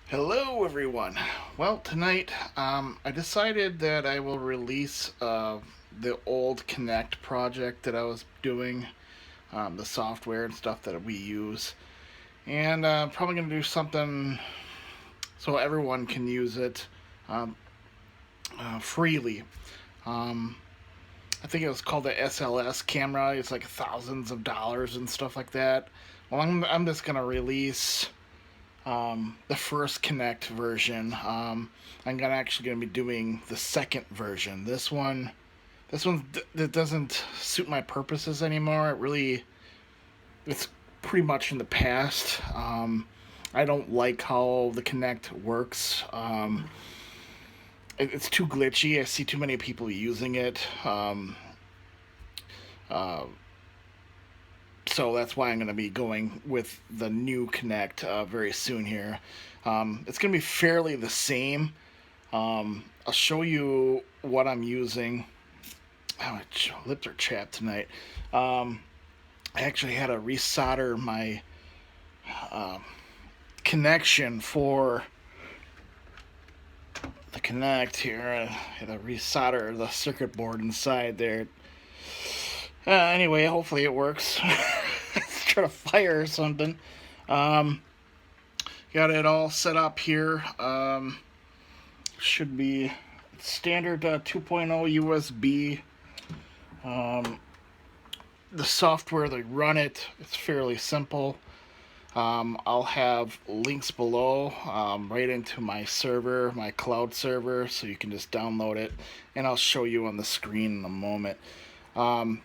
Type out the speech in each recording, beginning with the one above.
Hello everyone. Well, tonight I decided that I will release the old Kinect project that I was doing, the software and stuff that we use, and probably going to do something so everyone can use it um, freely. Um, I think it was called the SLS camera. It's like thousands of dollars and stuff like that. Well, I'm just going to release the first Kinect version. I'm actually gonna be doing the second version. That doesn't suit my purposes anymore. It's pretty much in the past. I don't like how the Kinect works. It's too glitchy. I see too many people using it. Uh, so that's why I'm going to be going with the new Kinect very soon here. It's going to be fairly the same. I'll show you what I'm using. Oh, my lips are chapped tonight. I actually had to resolder my uh, connection for the Kinect here. I had to resolder the circuit board inside there. Anyway, hopefully it works. Let's try to fire or something. Um, got it all set up here. Should be standard 2.0 USB. Um, the software they run it's fairly simple. I'll have links below right into my server, my cloud server, so you can just download it, and I'll show you on the screen in a moment. Um,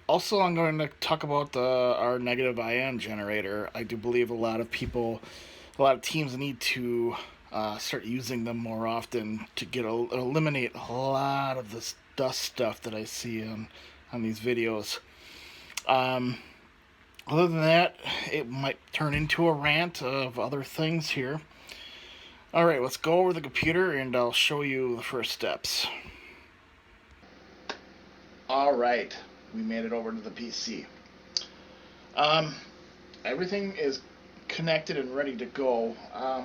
Also, I'm going to talk about our negative ion generator. I do believe a lot of teams need to start using them more often to eliminate a lot of this dust stuff that I see on these videos. Um, Other than that, it might turn into a rant of other things here. All right, let's go over the computer and I'll show you the first steps. All right, we made it over to the PC. Um, Everything is connected and ready to go.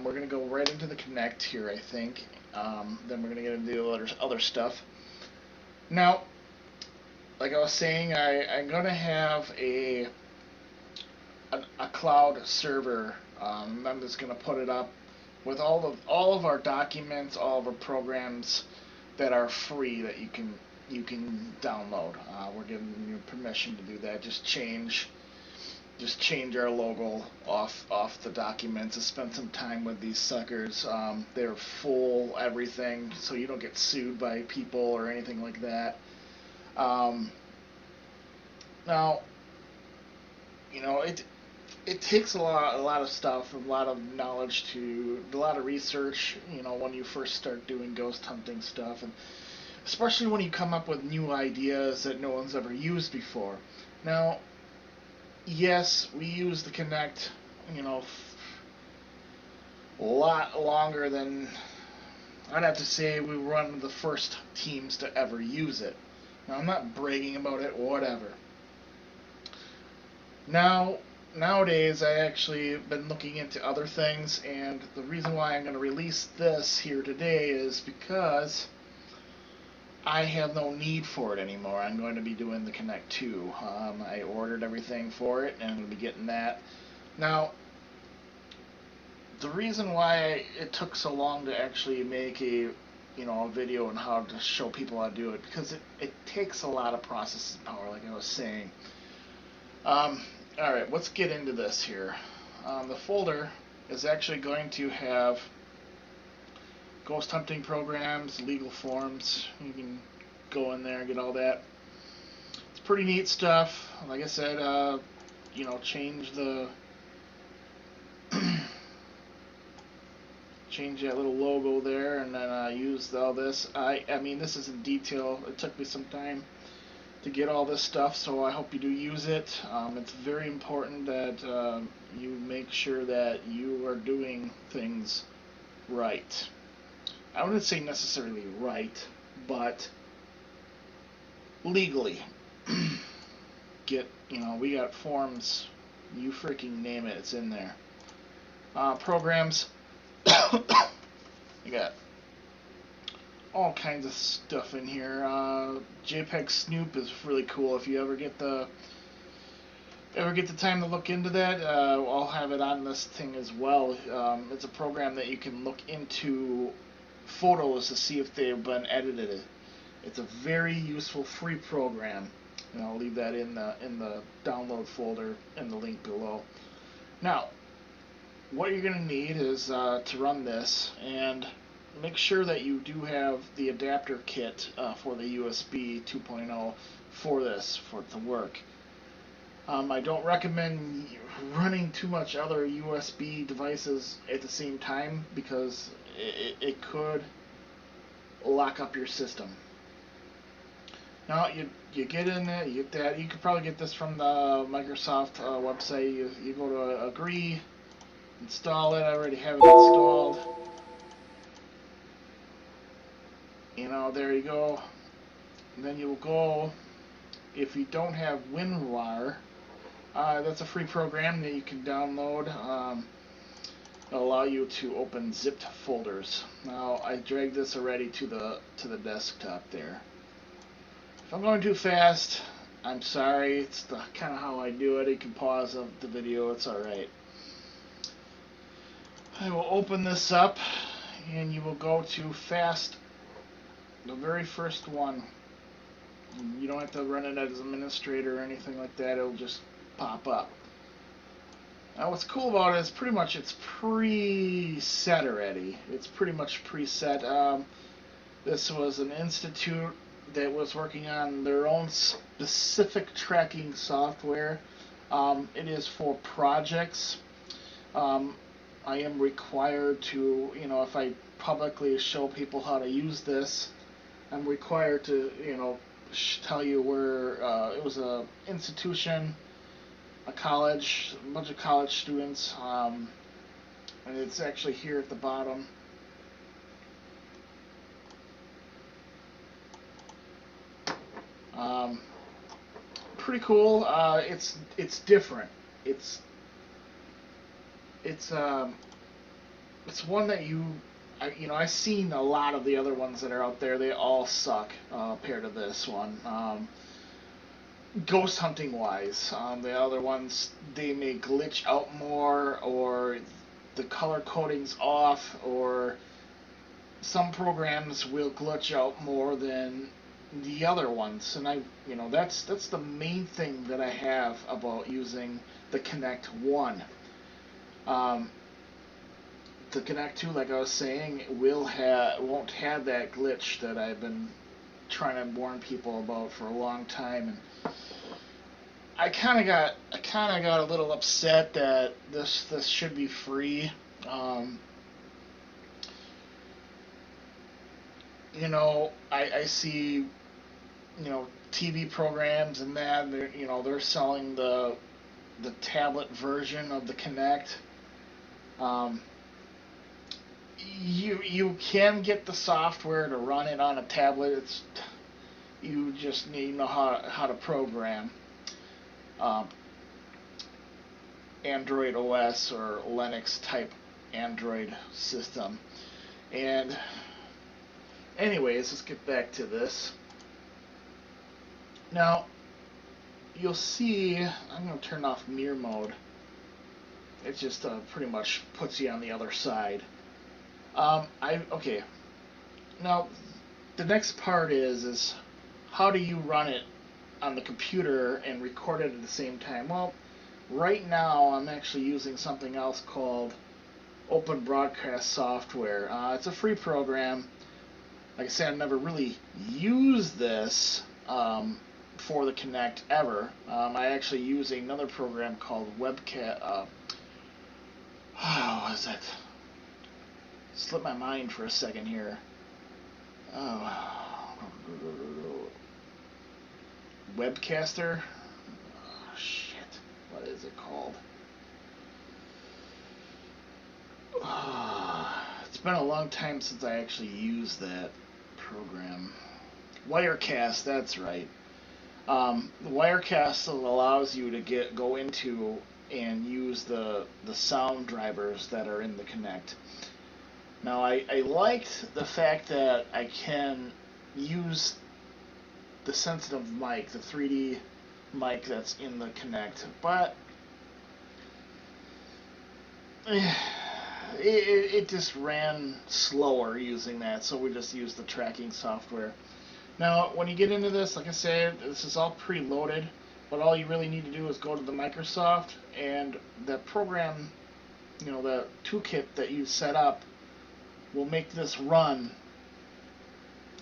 We're going to go right into the Kinect here, I think. Then we're going to get into the other stuff. Now, like I was saying, I'm going to have a cloud server. I'm just going to put it up with all of our documents, all of our programs that are free that you can download. We're giving you permission to do that. Just change our logo off the documents. I spent some time with these suckers. They're full everything, so you don't get sued by people or anything like that. Um, Now, it takes a lot of stuff, a lot of knowledge a lot of research. When you first start doing ghost hunting stuff, and especially when you come up with new ideas that no one's ever used before. Now, yes, we use the Kinect, a lot longer than I'd have to say we were one of the first teams to ever use it. Now, I'm not bragging about it, whatever. Now, nowadays, I actually been looking into other things, and the reason why I'm going to release this here today is because I have no need for it anymore. I'm going to be doing the Kinect 2. I ordered everything for it, and I'm going to be getting that. Now, the reason why it took so long to actually make a video on how to show people how to do it, because it takes a lot of processing power, like I was saying. Um, Alright, let's get into this here. The folder is actually going to have ghost hunting programs, legal forms. You can go in there and get all that. It's pretty neat stuff. Like I said, change the change that little logo there, and then use all this. I mean, this is in detail. It took me some time to get all this stuff, so I hope you do use it. It's very important that you make sure that you are doing things right. I wouldn't say necessarily right, but legally. We got forms, you freaking name it, it's in there. Programs, You got all kinds of stuff in here. JPEG Snoop is really cool. If you ever get the time to look into that, I'll have it on this thing as well. It's a program that you can look into photos to see if they've been edited. It's a very useful free program, and I'll leave that in the download folder in the link below. Now, what you're going to need is to run this, and make sure that you do have the adapter kit for the USB 2.0 for this, for it to work. I don't recommend running too much other USB devices at the same time, because it could lock up your system. Now you get in there, you get that. You could probably get this from the Microsoft website. You go to agree, install it. I already have it installed. You know, there you go. And then you'll go, if you don't have WinRAR, that's a free program that you can download. It'll allow you to open zipped folders. Now I dragged this already to the desktop there. If I'm going too fast, I'm sorry. It's the kind of how I do it. You can pause the video. It's all right. I will open this up, and you will go to fast, the very first one. You don't have to run it as administrator or anything like that. It'll just pop up. Now what's cool about it is pretty much it's preset already. It's pretty much preset. This was an institute that was working on their own specific tracking software. It is for projects. I am required to, if I publicly show people how to use this, I'm required to, tell you where it was a institution, a college, a bunch of college students, and it's actually here at the bottom. Pretty cool. It's different. It's one that I've seen a lot of the other ones that are out there. They all suck compared to this one. Ghost hunting wise, the other ones, they may glitch out more, or the color coding's off, or some programs will glitch out more than the other ones. And that's the main thing that I have about using the Kinect 1. The Kinect 2, like I was saying, won't have that glitch that I've been trying to warn people about for a long time. And I kind of got a little upset that this should be free. I see, TV programs and that they're selling the tablet version of the Kinect. You can get the software to run it on a tablet. You just need to know how to program Android OS or Linux type Android system. And anyways, let's get back to this. Now you'll see I'm going to turn off mirror mode. It just pretty much puts you on the other side. Okay. Now the next part is how do you run it on the computer and record it at the same time? Well, right now I'm actually using something else called Open Broadcast Software. It's a free program. Like I said, I've never really used this for the Kinect ever. I actually use another program called Webcast. What is it? Slipped my mind for a second here. Webcaster? Oh, shit. What is it called? It's been a long time since I actually used that program. Wirecast, that's right. Wirecast allows you to go into and use the sound drivers that are in the Kinect. Now, I liked the fact that I can use the sensitive mic, the 3D mic that's in the Kinect, but it just ran slower using that, so we just used the tracking software. Now, when you get into this, like I said, this is all preloaded, but all you really need to do is go to the Microsoft, and the program, the toolkit that you set up will make this run.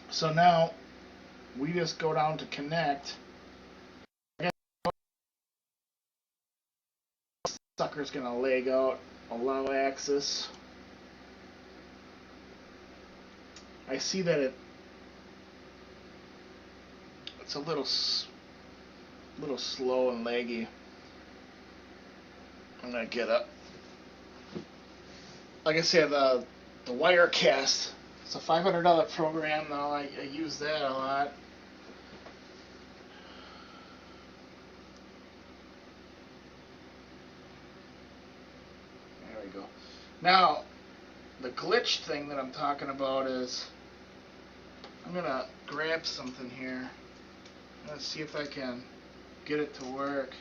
So now we just go down to connect. Sucker's gonna lag out, allow access. I see that it's a little slow and laggy. I'm gonna get up. Like I said, the Wirecast. It's a $500 program now. I use that a lot. There we go. Now, the glitch thing that I'm talking about is I'm gonna grab something here. Let's see if I can get it to work.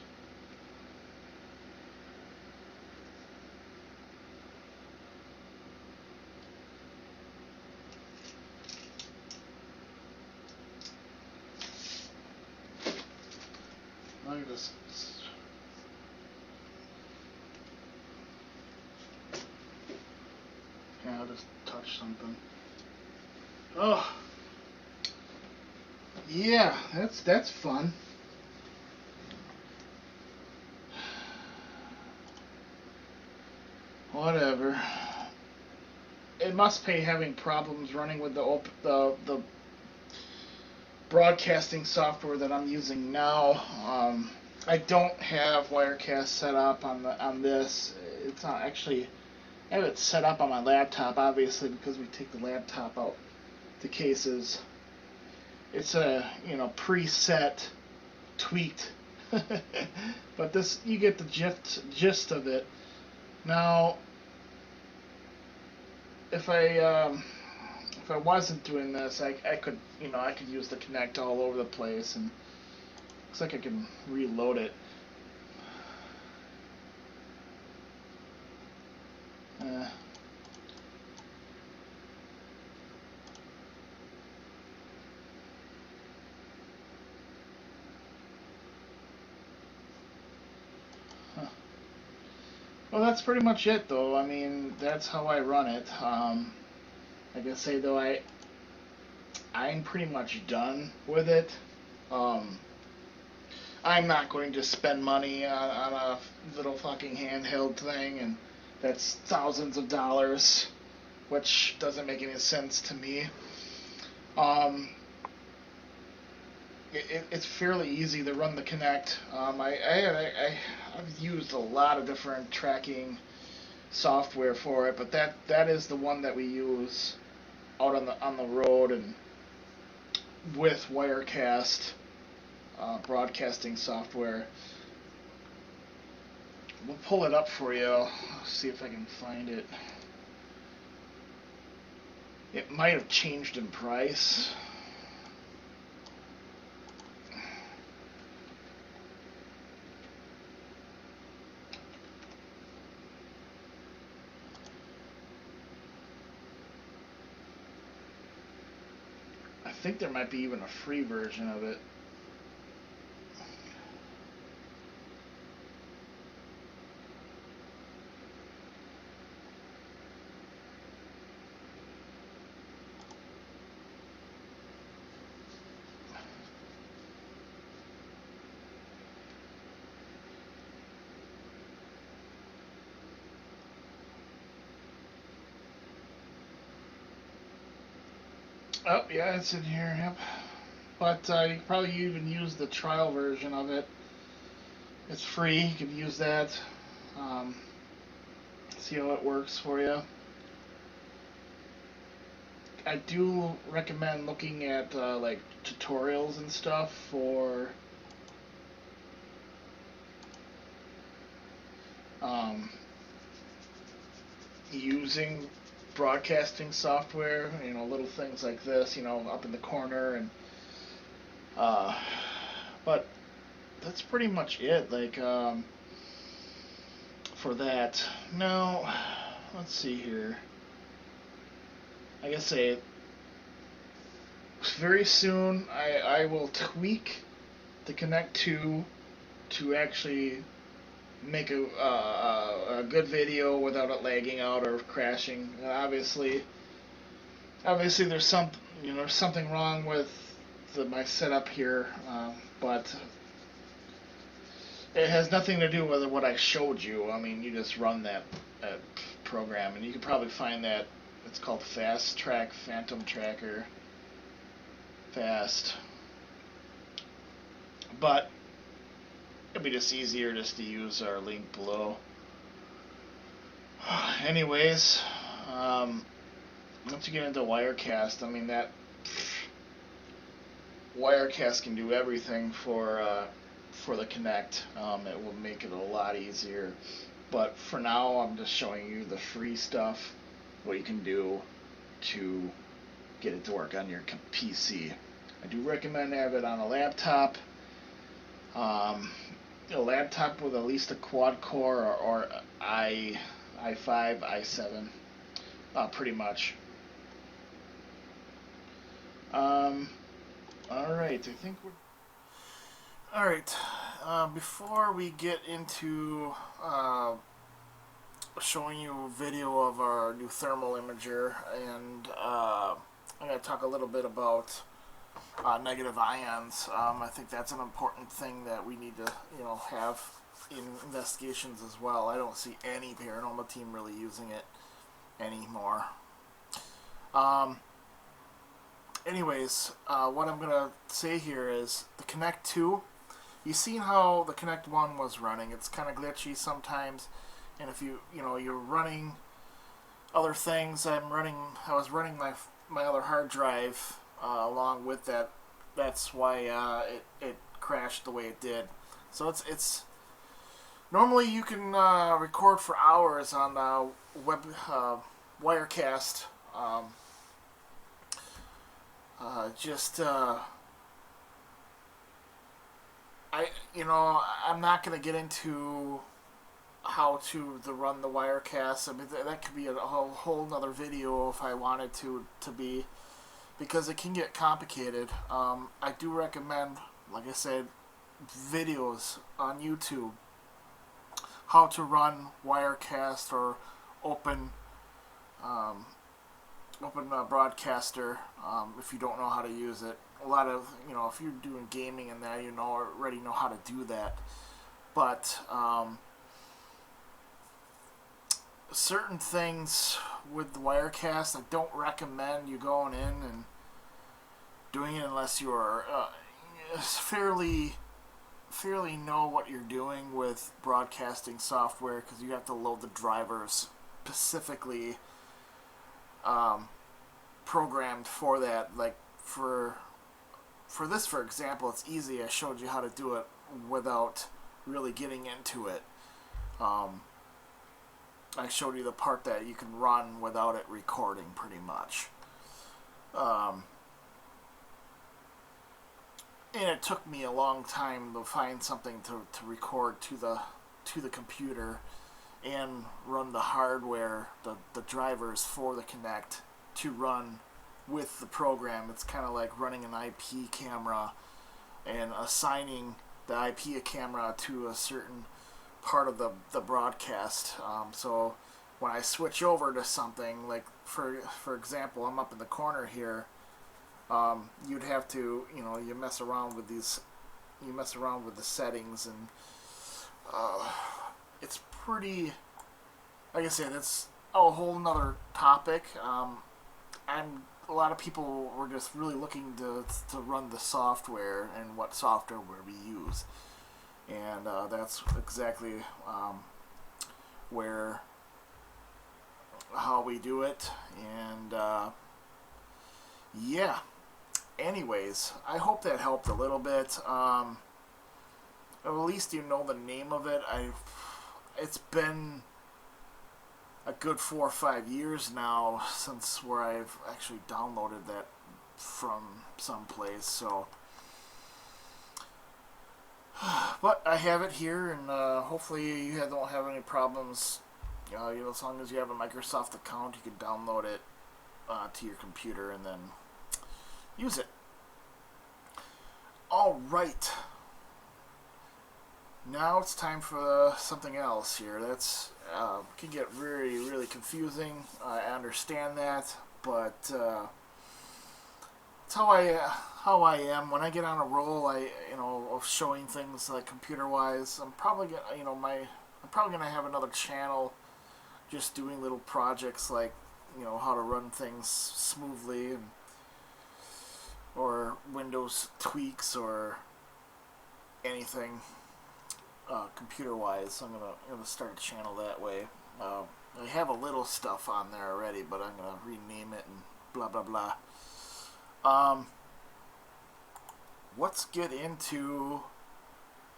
Let me just. Yeah, I'll just touch something. Oh, yeah, that's fun. Whatever. It must be having problems running with the broadcasting software that I'm using now. I don't have Wirecast set up on this. It's not actually. I have it set up on my laptop, obviously, because we take the laptop out the cases. It's a preset, tweaked, but this you get the gist of it. Now, if I wasn't doing this, I could use the Kinect all over the place, and looks like I can reload it. Uh, huh. Well, that's pretty much it, though. I mean, that's how I run it. Like I say, though, I'm pretty much done with it. Um, I'm not going to spend money on a little fucking handheld thing, and that's thousands of dollars, which doesn't make any sense to me. Um, it's fairly easy to run the Kinect. I've used a lot of different tracking software for it, but that is the one that we use out on the road and with Wirecast broadcasting software. We'll pull it up for you. I'll see if I can find it. It might have changed in price. I think there might be even a free version of it. Oh, yeah, it's in here, yep. But you can probably even use the trial version of it. It's free, you can use that. Um, see how it works for you. I do recommend looking at like tutorials and stuff for um, using broadcasting software, little things like this, up in the corner, and but that's pretty much it. Like for that. Now, let's see here. Like I say, very soon I will tweak the Kinect 2 to actually make a good video without it lagging out or crashing. And obviously there's something wrong with my setup here, but it has nothing to do with what I showed you. I mean, you just run that program, and you can probably find that. It's called Fast Track Phantom Tracker. Fast. But it'd be just easier just to use our link below. Anyways, once you get into Wirecast, I mean, that Wirecast can do everything for the Kinect. It will make it a lot easier. But for now, I'm just showing you the free stuff, what you can do to get it to work on your PC. I do recommend to have it on a laptop. A laptop with at least a quad core or i5, i7, pretty much. Alright, I think we're... Alright, before we get into showing you a video of our new thermal imager, and I'm going to talk a little bit about negative ions. I think that's an important thing that we need to, have in investigations as well. I don't see any paranormal team really using it anymore. Anyways, what I'm gonna say here is the Kinect 2. You've seen how the Kinect 1 was running. It's kind of glitchy sometimes, and if you're running other things. I was running my other hard drive along with that. That's why it crashed the way it did. So it's normally you can record for hours on Wirecast. I'm not going to get into how to run the Wirecast. I mean, that could be a whole nother video if I wanted to be, because it can get complicated. I do recommend, like I said, videos on YouTube, how to run Wirecast or open broadcaster if you don't know how to use it. A lot of, if you're doing gaming and that, already know how to do that. But certain things with the Wirecast, I don't recommend you going in and doing it unless you are fairly know what you're doing with broadcasting software, because you have to load the drivers specifically programmed for that. Like for this, for example, it's easy. I showed you how to do it without really getting into it. I showed you the part that you can run without it recording, pretty much. And it took me a long time to find something to record to the computer and run the hardware, the drivers for the Kinect to run with the program. It's kind of like running an IP camera and assigning the IP camera to a certain part of the broadcast. So when I switch over to something, like for example, I'm up in the corner here, you'd have to, you mess around with the settings, and it's pretty, like I said, it's a whole nother topic. A lot of people were just really looking to run the software and what software we use, and that's exactly how we do it. And yeah. Anyways, I hope that helped a little bit. At least you know the name of it. It's been a good 4 or 5 years now since where I've actually downloaded that from someplace. So, but I have it here, and hopefully you don't have any problems. As long as you have a Microsoft account, you can download it to your computer and then use it. All right. Now it's time for something else here. That's can get really, really confusing. I understand that, but it's how I am when I get on a roll. Of showing things like computer wise. I'm probably gonna have another channel just doing little projects like how to run things smoothly and or Windows tweaks or anything computer wise. So I'm gonna start a channel that way. I have a little stuff on there already, but I'm gonna rename it and blah blah blah. Let's get into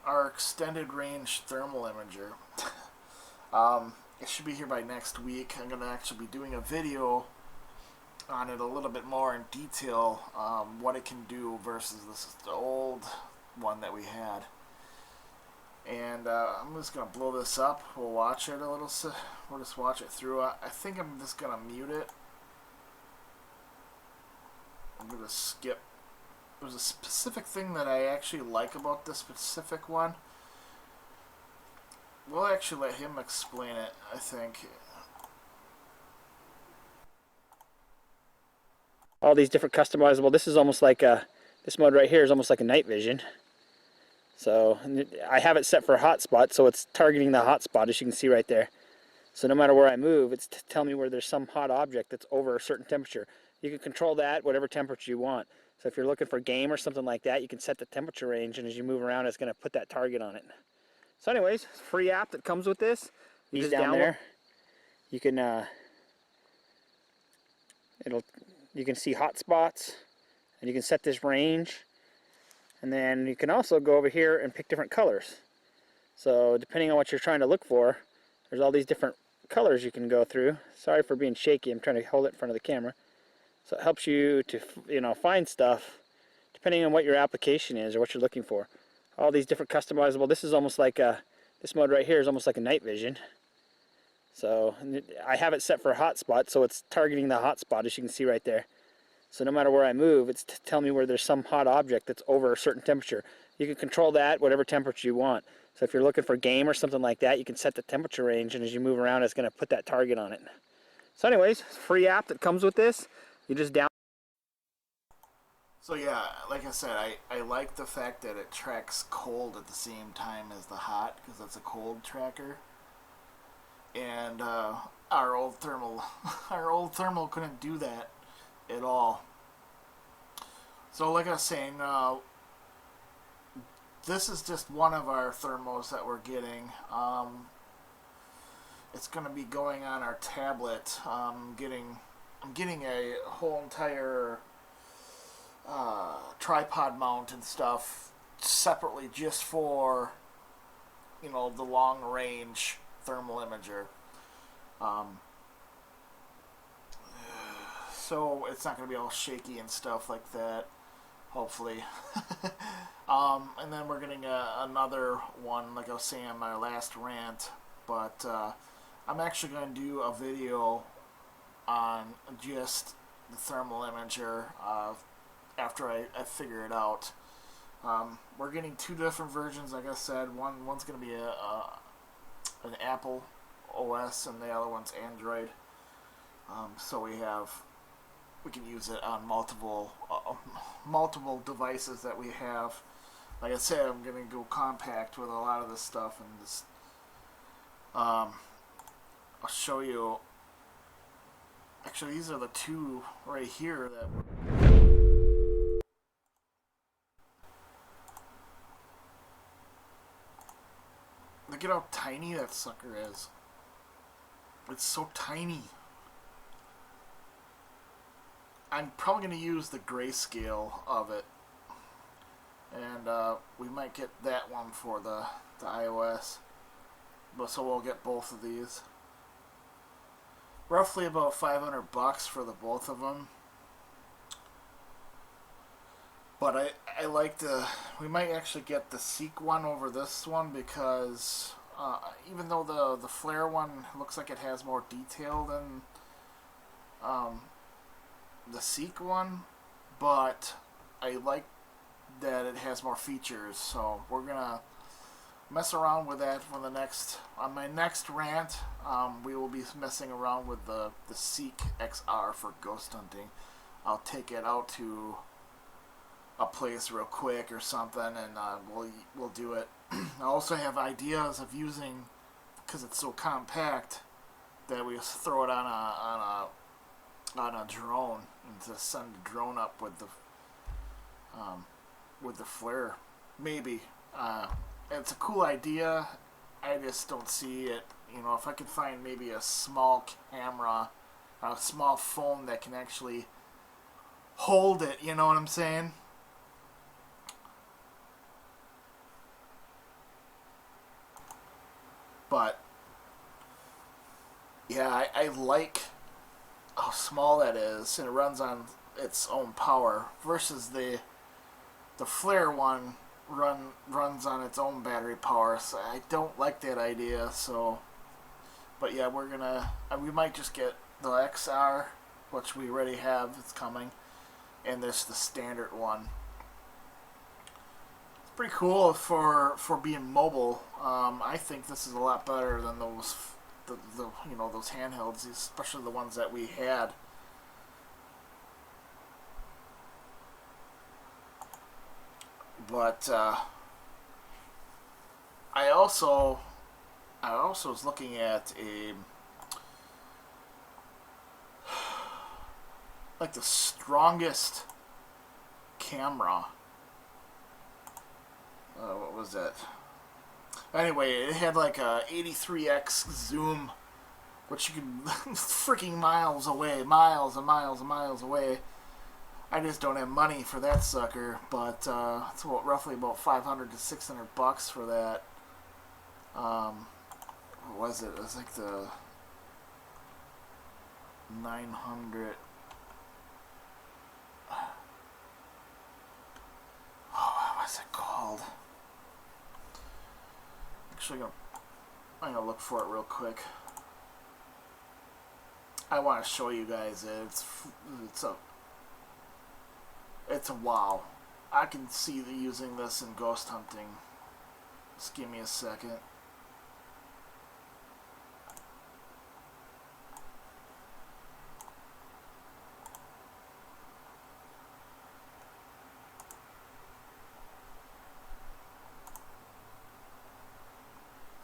our extended range thermal imager. It should be here by next week. I'm gonna actually be doing a video on it a little bit more in detail, what it can do versus the old one that we had. And I'm just gonna blow this up. We'll watch it a little. We'll just watch it through. I think I'm just gonna mute it. I'm gonna skip. There's a specific thing that I actually like about this specific one. We'll actually let him explain it, I think. All these different customizable. This is almost like this mode right here is almost like a night vision. So I have it set for hotspot, so it's targeting the hotspot, as you can see right there. So no matter where I move, it's telling me where there's some hot object that's over a certain temperature. You can control that whatever temperature you want. So if you're looking for game or something like that, you can set the temperature range, and as you move around, it's going to put that target on it. So anyways, free app that comes with this. You just down there, you can you can see hot spots, and you can set this range, and then you can also go over here and pick different colors. So depending on what you're trying to look for, there's all these different colors you can go through. Sorry for being shaky, I'm trying to hold it in front of the camera. So it helps you to find stuff depending on what your application is or what you're looking for. All these different customizable. This is almost like this mode right here is almost like a night vision. So I have it set for hotspot, so it's targeting the hotspot, as you can see right there. So no matter where I move, it's telling me where there's some hot object that's over a certain temperature. You can control that whatever temperature you want. So if you're looking for game or something like that, you can set the temperature range, and as you move around, it's going to put that target on it. So anyways, free app that comes with this. You just down. So yeah, like I said, I like the fact that it tracks cold at the same time as the hot, because that's a cold tracker. And our old thermal couldn't do that at all. So like I was saying, this is just one of our thermals that we're getting. It's going to be going on our tablet. I'm getting a whole entire tripod mount and stuff separately just for the long range thermal imager. So it's not going to be all shaky and stuff like that, hopefully. And then we're getting another one, like I was saying in my last rant, but I'm actually going to do a video on just the thermal imager after I figure it out. We're getting two different versions, like I said. One's going to be an Apple OS, and the other one's Android. So we can use it on multiple devices that we have. Like I said, I'm going to go compact with a lot of this stuff, and just I'll show you. Actually, these are the two right here that look at how tiny that sucker is. It's so tiny. I'm probably going to use the grayscale of it, and we might get that one for the iOS, but so we'll get both of these. roughly about $500 for the both of them. But I like the. We might actually get the Seek one over this one because even though the Flare one looks like it has more detail than um, the Seek one, but I like that it has more features. So we're gonna mess around with that for the next on my next rant. We will be messing around with the Seek XR for ghost hunting. I'll take it out to a place real quick or something, and we'll do it. I also have ideas of using, because it's so compact, that we just throw it on a drone and just send a drone up with the flare. Maybe it's a cool idea. I just don't see it. You know, if I could find maybe a small camera, a small phone that can actually hold it. You know what I'm saying? But yeah, I like how small that is, and it runs on its own power versus the flare one runs on its own battery power. So I don't like that idea. So, but yeah, we might just get the XR, which we already have. It's coming, and there's the standard one. Pretty cool for being mobile. I think this is a lot better than the those handhelds, especially the ones that we had. But I also was looking at a like the strongest camera. What was that? Anyway, it had like a 83x zoom, which you could freaking miles away, miles and miles and miles away. I just don't have money for that sucker, but it's roughly about $500 to $600 for that. What was it? It was like the 900. Oh, what was it called? Actually, I'm gonna look for it real quick. I want to show you guys it. It's a wow. I can see using this in ghost hunting. Just give me a second.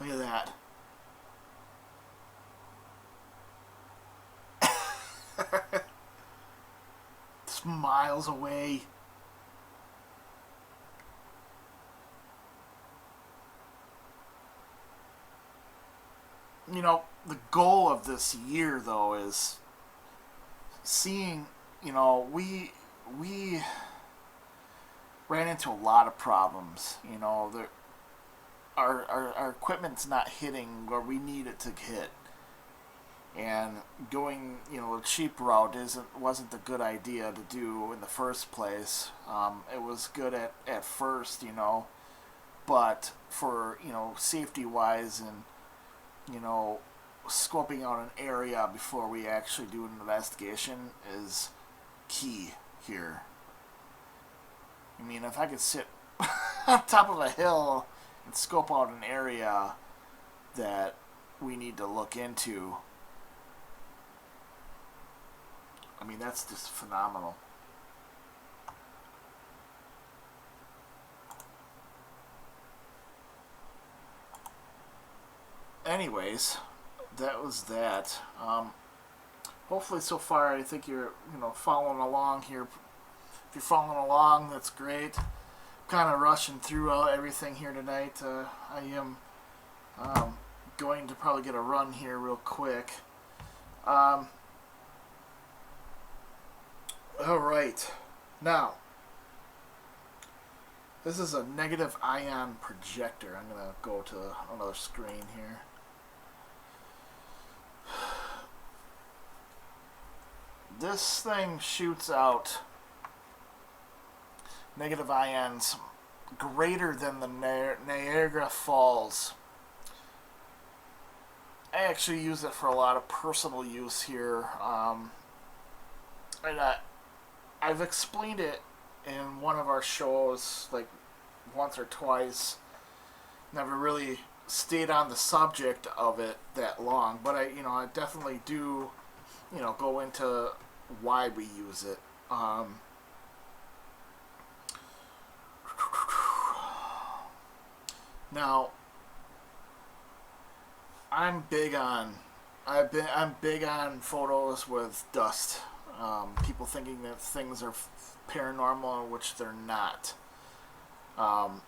Look at that. It's miles away. You know, the goal of this year though is seeing, we ran into a lot of problems. Our equipment's not hitting where we need it to hit, and going a cheap route wasn't a good idea to do in the first place. It was good at first, but for safety wise and scoping out an area before we actually do an investigation is key here. I mean, if I could sit on top of a hill and scope out an area that we need to look into, I mean, that's just phenomenal. Anyways, that was that. Hopefully, so far, I think you're following along here. If you're following along, that's great. Kind of rushing through everything here tonight. I am going to probably get a run here real quick. All right, now this is a negative ion projector. I'm gonna go to another screen here. this thing shoots out negative ions greater than the Niagara Falls. I actually use it for a lot of personal use here, and I've explained it in one of our shows like once or twice. Never really stayed on the subject of it that long, but I definitely do, go into why we use it. Now, I'm big on I'm big on photos with dust. People thinking that things are paranormal, which they're not. Um,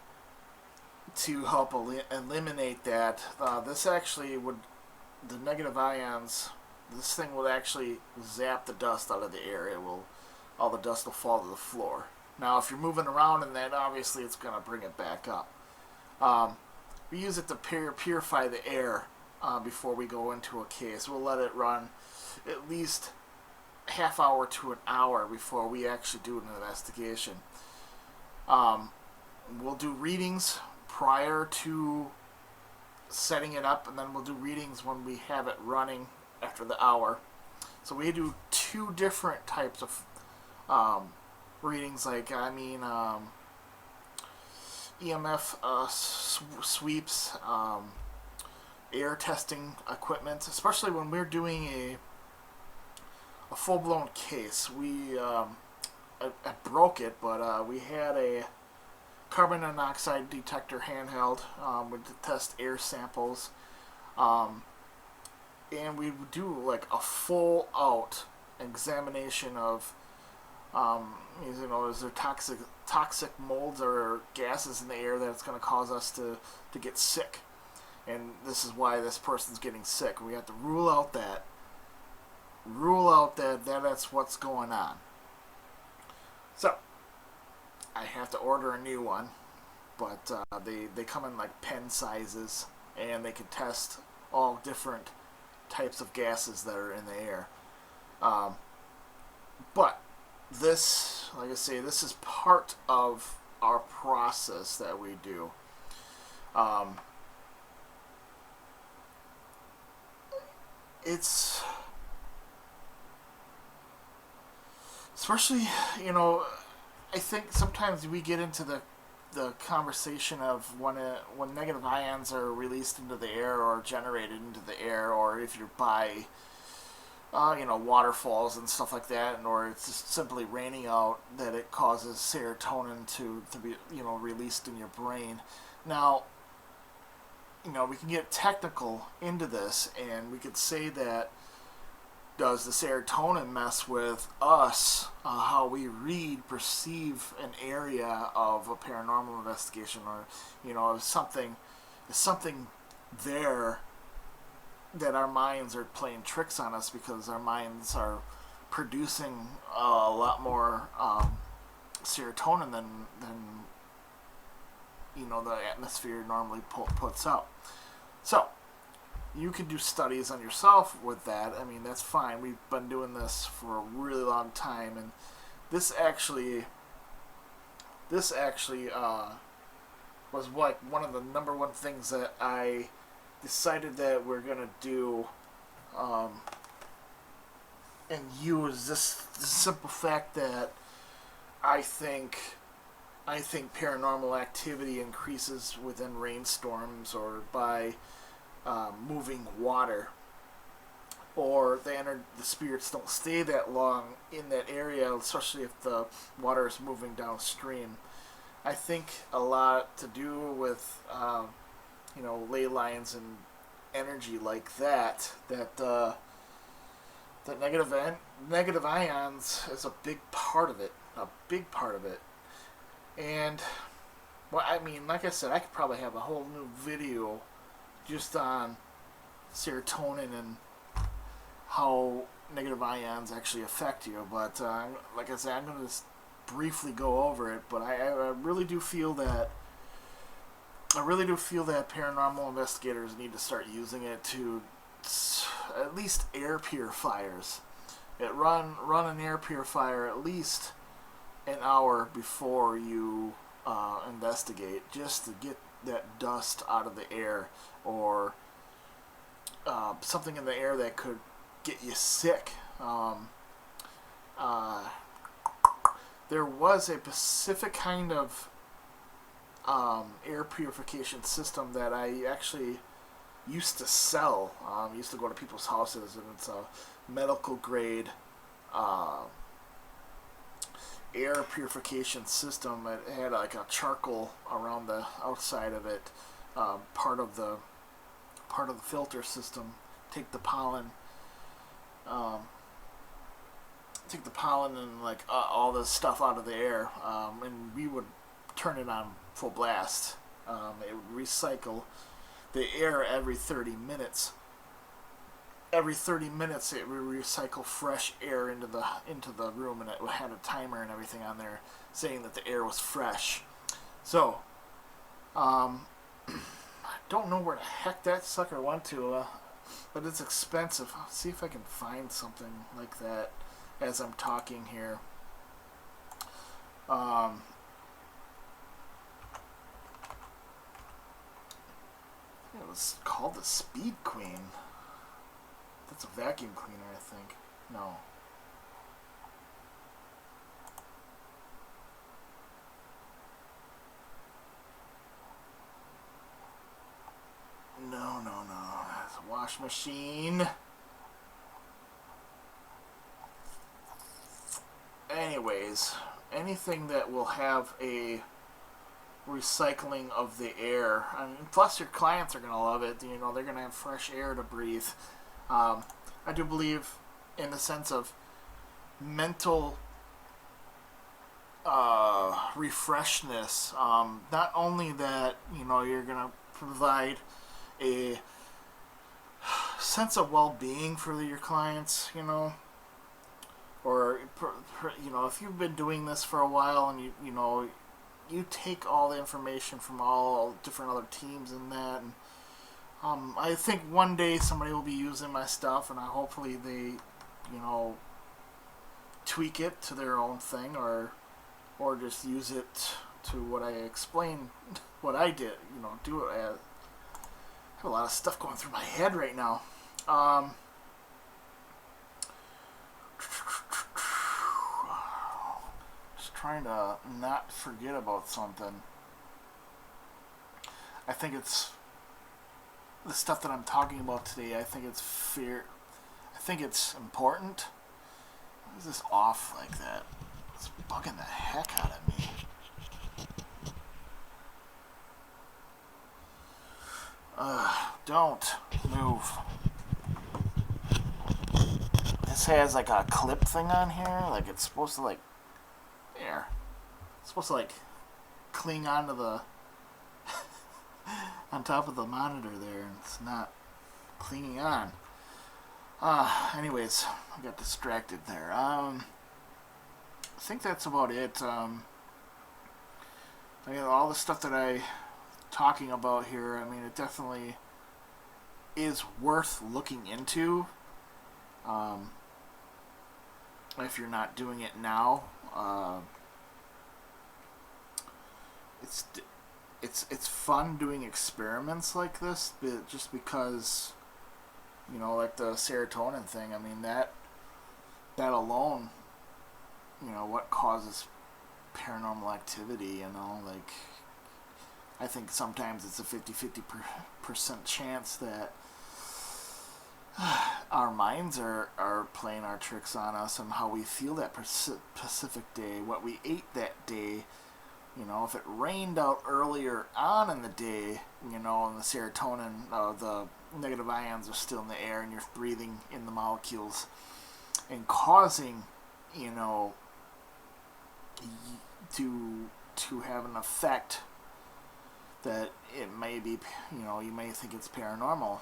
to help eliminate that, this actually would the negative ions. This thing would actually zap the dust out of the air. All the dust will fall to the floor. Now, if you're moving around in that, obviously it's going to bring it back up. We use it to purify the air before we go into a case. We'll let it run at least half hour to an hour before we actually do an investigation. We'll do readings prior to setting it up, and then we'll do readings when we have it running after the hour. So we do two different types of readings, EMF sweeps, air testing equipment, especially when we're doing a full-blown case. I broke it, but we had a carbon monoxide detector handheld with test air samples, and we would do like a full out examination of is there toxic molds or gases in the air that's going to cause us to get sick, and this is why this person's getting sick. We have to rule out that that's what's going on. So I have to order a new one, but they come in like pen sizes, and they can test all different types of gases that are in the air. But this, like I say, this is part of our process that we do. It's especially, I think sometimes we get into the conversation of when negative ions are released into the air or generated into the air, or if you're by waterfalls and stuff like that, or it's just simply raining out, that it causes serotonin to be released in your brain. Now, we can get technical into this, and we could say that, does the serotonin mess with us, how we perceive an area of a paranormal investigation, or is something there that our minds are playing tricks on us because our minds are producing a lot more serotonin than the atmosphere normally puts out. So you can do studies on yourself with that. I mean, that's fine. We've been doing this for a really long time, and this actually was like one of the number one things that I decided that we're gonna do, and use this the simple fact that I think paranormal activity increases within rainstorms, or by moving water, or the spirits don't stay that long in that area, especially if the water is moving downstream. I think a lot to do with ley lines and energy like that. That negative ions is a big part of it. And like I said, I could probably have a whole new video just on serotonin and how negative ions actually affect you. But like I said, I'm going to just briefly go over it. But I really do feel that paranormal investigators need to start using it to at least air purifiers. run an air purifier at least an hour before you investigate, just to get that dust out of the air, or something in the air that could get you sick. Uh, there was a specific kind of air purification system that I actually used to sell. Used to go to people's houses, and it's a medical grade air purification system. It had like a charcoal around the outside of it, part of the filter system. Take the pollen, um, and like all the stuff out of the air, and we would turn it on full blast. It would recycle the air every 30 minutes. Every 30 minutes, it would recycle fresh air into the room, and it had a timer and everything on there saying that the air was fresh. So, I don't know where the heck that sucker went to, but it's expensive. I'll see if I can find something like that as I'm talking here. It was called the Speed Queen. That's a vacuum cleaner, I think. No. No. That's a wash machine. Anyways, anything that will have a recycling of the air, and plus your clients are going to love it. You know, they're going to have fresh air to breathe. I do believe, in the sense of mental refreshness, not only that, you know, you're going to provide a sense of well-being for your clients, you know, or you know, if you've been doing this for a while, and you know, you take all the information from all different other teams in that, and I think one day somebody will be using my stuff, and hopefully they, you know, tweak it to their own thing, or just use it to what I explained, what I did, you know, do it as. I have a lot of stuff going through my head right now. Just trying to not forget about something. I think it's the stuff that I'm talking about today. I think it's fair. I think it's important. Why is this off like that? It's bugging the heck out of me. Don't move. This has like a clip thing on here. Like it's supposed to like there. It's supposed to like cling onto the on top of the monitor there, and it's not clinging on. Anyways, I got distracted there. I think that's about it. You know, all the stuff that I talking about here, I mean, it definitely is worth looking into. If you're not doing it now, it's fun doing experiments like this, but just because, you know, like the serotonin thing. I mean, that alone, you know, what causes paranormal activity, you know, like, I think sometimes it's a 50% chance that our minds are playing our tricks on us, and how we feel that specific day, what we ate that day. You know, if it rained out earlier on in the day, you know, and the serotonin, the negative ions are still in the air, and you're breathing in the molecules and causing, you know, to have an effect that it may be, you know, you may think it's paranormal.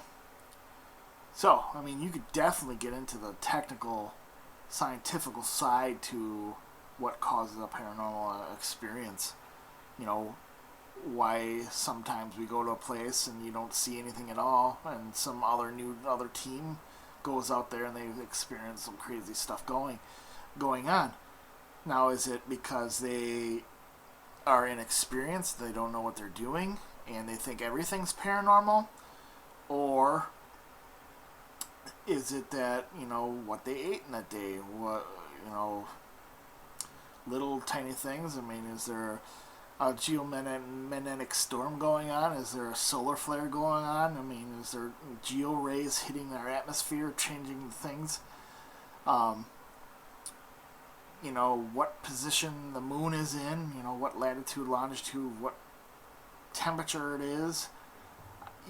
So, I mean, you could definitely get into the technical, scientific side to what causes a paranormal experience. You know, why sometimes we go to a place and you don't see anything at all, and some other team goes out there and they experience some crazy stuff going on. Now, is it because they are inexperienced, they don't know what they're doing, and they think everything's paranormal? Or is it that, what they ate in that day? What, little tiny things? I mean, is there a geomagnetic storm going on? Is there a solar flare going on? I mean, is there geo rays hitting our atmosphere, changing things? What position the moon is in, what latitude, longitude, what temperature it is.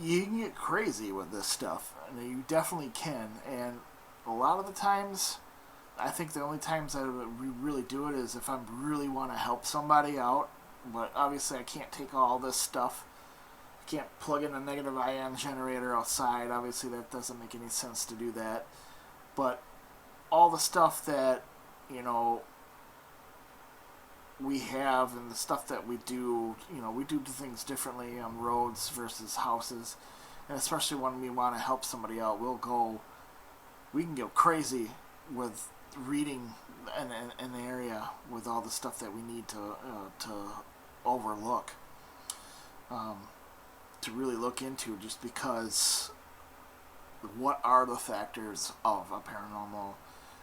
You can get crazy with this stuff. I mean, you definitely can. And a lot of the times, I think the only times we really do it is if I really want to help somebody out. But obviously, I can't take all this stuff. I can't plug in a negative ion generator outside. Obviously, that doesn't make any sense to do that. But all the stuff that, we have and the stuff that we do, we do things differently on roads versus houses. And especially when we want to help somebody out, we can go crazy with reading an area with all the stuff that we need to overlook, to really look into, just because what are the factors of a paranormal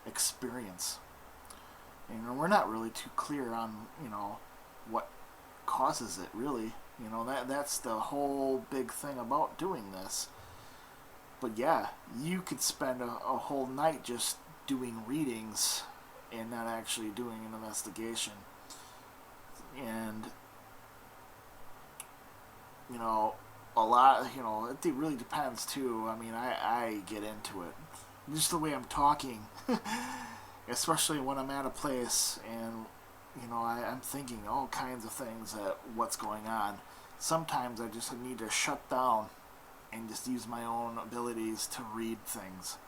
experience? We're not really too clear on, what causes it, really. That's the whole big thing about doing this. But yeah, you could spend a whole night just doing readings and not actually doing an investigation. And, a lot, it really depends too. I mean, I get into it. Just the way I'm talking. Especially when I'm at a place and, I'm thinking all kinds of things at what's going on. Sometimes I just need to shut down and just use my own abilities to read things.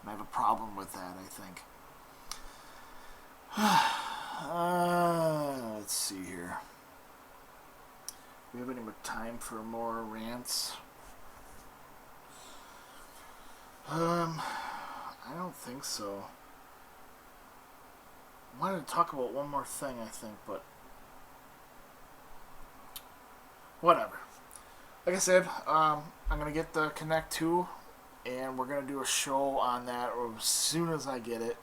And I have a problem with that, I think. Let's see here. Do we have any more time for more rants? I don't think so. I wanted to talk about one more thing, I think, but whatever. Like I said, I'm going to get the Kinect 2, and we're going to do a show on that as soon as I get it.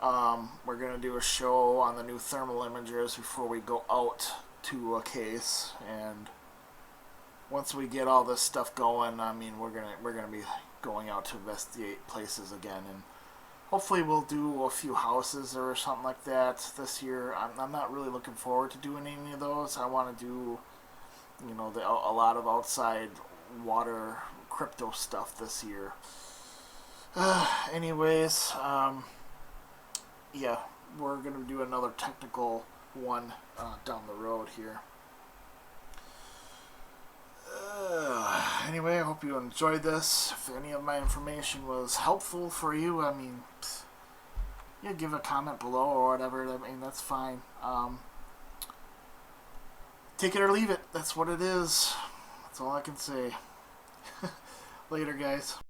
We're going to do a show on the new thermal imagers before we go out to a case, and once we get all this stuff going, I mean, we're gonna be going out to investigate places again, and hopefully we'll do a few houses or something like that this year. I'm not really looking forward to doing any of those. I want to do, a lot of outside water crypto stuff this year. Anyways, yeah, we're going to do another technical one down the road here. Anyway, I hope you enjoyed this. If any of my information was helpful for you, I mean, yeah, give a comment below or whatever. I mean, that's fine. Take it or leave it. That's what it is. That's all I can say. Later, guys.